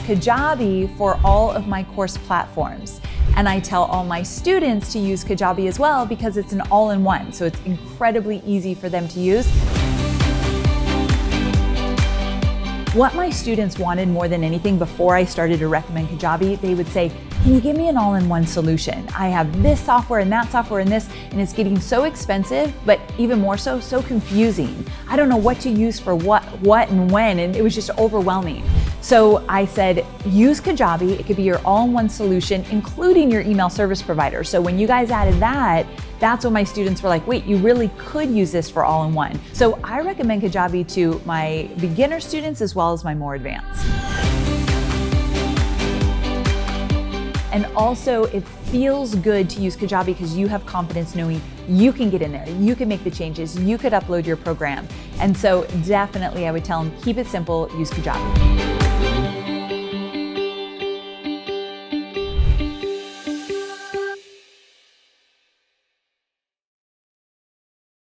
Kajabi for all of my course platforms. And I tell all my students to use Kajabi as well because it's an all-in-one, so it's incredibly easy for them to use. What my students wanted more than anything before I started to recommend Kajabi, they would say, can you give me an all-in-one solution? I have this software and that software and this, and it's getting so expensive, but even more so confusing. I don't know what to use for what and when, and it was just overwhelming. So I said, use Kajabi. It could be your all-in-one solution, including your email service provider. So when you guys added that, that's when my students were like, wait, you really could use this for all-in-one. So I recommend Kajabi to my beginner students as well as my more advanced. And also, it feels good to use Kajabi because you have confidence knowing you can get in there, you can make the changes, you could upload your program. And so definitely I would tell them, keep it simple, use Kajabi.